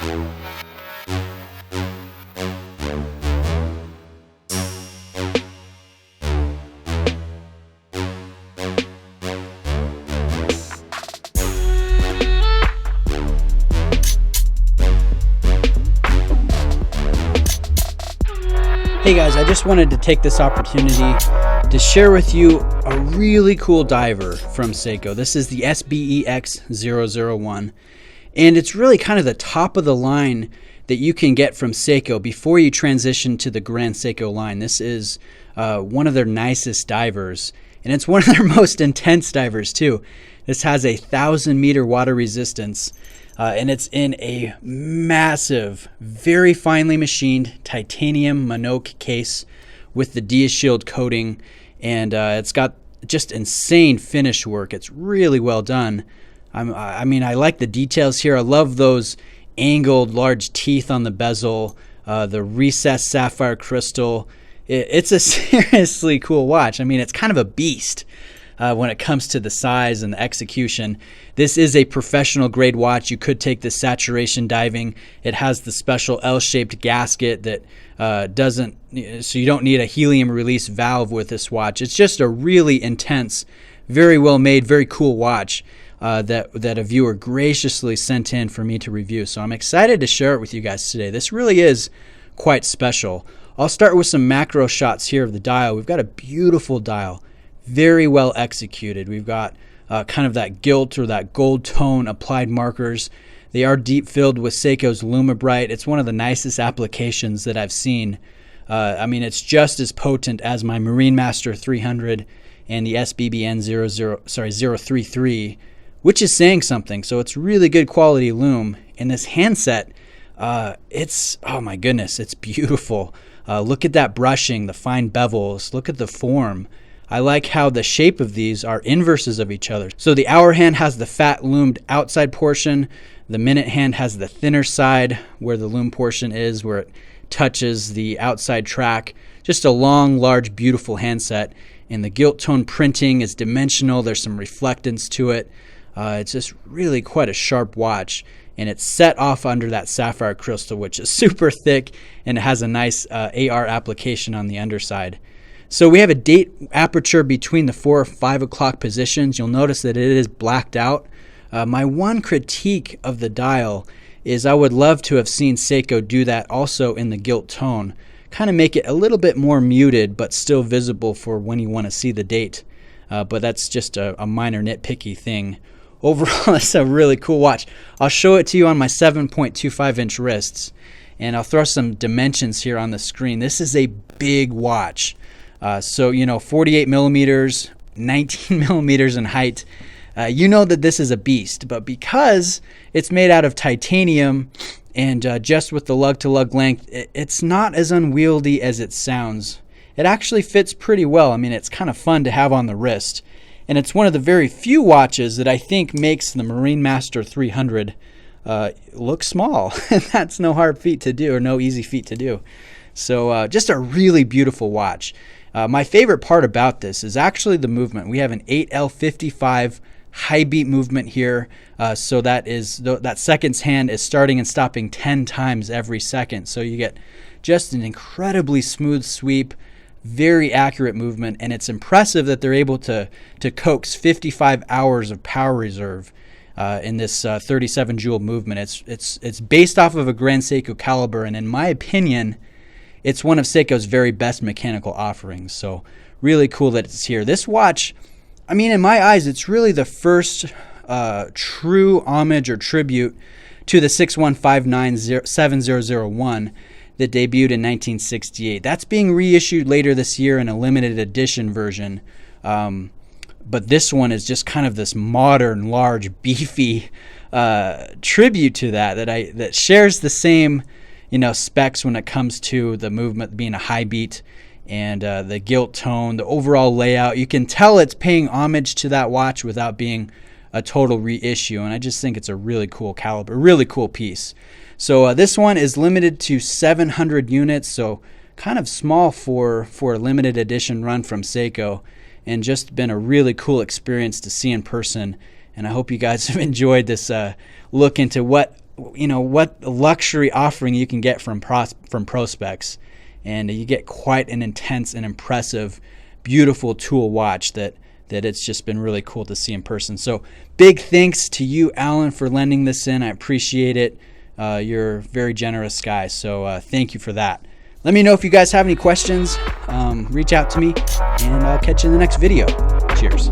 Hey guys, I just wanted to take this opportunity to share with you a really cool diver from Seiko. This is the SBEX001, and it's really kind of the top of the line that you can get from Seiko before you transition to the Grand Seiko line. This is one of their nicest divers, and it's one of their most intense divers too. This has a 1,000-meter water resistance. And it's in a massive, very finely machined titanium Minogue case with the DiaShield coating, and it's got just insane finish work. It's really well done. I mean, I like the details here. I love those angled large teeth on the bezel, the recessed sapphire crystal. It's a seriously cool watch. I mean, it's kind of a beast. When it comes to the size and the execution. This is a professional grade watch. You could take the saturation diving. It has the special L-shaped gasket that doesn't, so you don't need a helium release valve with this watch. It's just a really intense, very well made, very cool watch that a viewer graciously sent in for me to review. So I'm excited to share it with you guys today. This really is quite special. I'll start with some macro shots here of the dial. We've got a beautiful dial. Very well executed. We've got kind of that gilt or that gold tone applied markers. They are deep filled with Seiko's LumiBrite. It's one of the nicest applications that I've seen. I mean, it's just as potent as my Marinemaster 300 and the SBBN033, which is saying something. So it's really good quality lume. And this handset, it's, oh my goodness, it's beautiful. Look at that brushing, the fine bevels. Look at the form. I like how the shape of these are inverses of each other. So the hour hand has the fat loomed outside portion. The minute hand has the thinner side where the loom portion is, where it touches the outside track. Just a long, large, beautiful handset. And the gilt tone printing is dimensional. There's some reflectance to it. It's just really quite a sharp watch. And it's set off under that sapphire crystal, which is super thick, and it has a nice AR application on the underside. So we have a date aperture between the 4 or 5 o'clock positions. You'll notice that it is blacked out. My one critique of the dial is I would love to have seen Seiko do that also in the gilt tone. Kind of make it a little bit more muted, but still visible for when you want to see the date. But that's just a minor nitpicky thing. Overall, it's a really cool watch. I'll show it to you on my 7.25-inch wrists, and I'll throw some dimensions here on the screen. This is a big watch. So, 48 millimeters, 19 millimeters in height. You know that this is a beast, but because it's made out of titanium and just with the lug-to-lug length, it's not as unwieldy as it sounds. It actually fits pretty well. I mean, it's kind of fun to have on the wrist. And it's one of the very few watches that I think makes the Marinemaster 300 look small. That's no hard feat to do, or no easy feat to do. So just a really beautiful watch. My favorite part about this is actually the movement. We have an 8L55 high beat movement here. So that seconds hand is starting and stopping 10 times every second. So you get just an incredibly smooth sweep, very accurate movement, and it's impressive that they're able to coax 55 hours of power reserve in this 37 joule movement. It's based off of a Grand Seiko caliber, and in my opinion, it's one of Seiko's very best mechanical offerings. So really cool that it's here. This watch, I mean, in my eyes, it's really the first true homage or tribute to the 6159-7001 that debuted in 1968. That's being reissued later this year in a limited edition version. But this one is just kind of this modern, large, beefy tribute to that shares the same specs when it comes to the movement being a high beat and the gilt tone, the overall layout. You can tell it's paying homage to that watch without being a total reissue, and I just think it's a really cool caliber, really cool piece. So this one is limited to 700 units, so kind of small for a limited edition run from Seiko, and just been a really cool experience to see in person. And I hope you guys have enjoyed this look into what what luxury offering you can get from Prospex, and you get quite an intense and impressive, beautiful tool watch that it's just been really cool to see in person. So big thanks to you, Alan, for lending this in. I appreciate it. You're a very generous guy, so thank you for that. Let me know if you guys have any questions. Reach out to me, and I'll catch you in the next video. Cheers.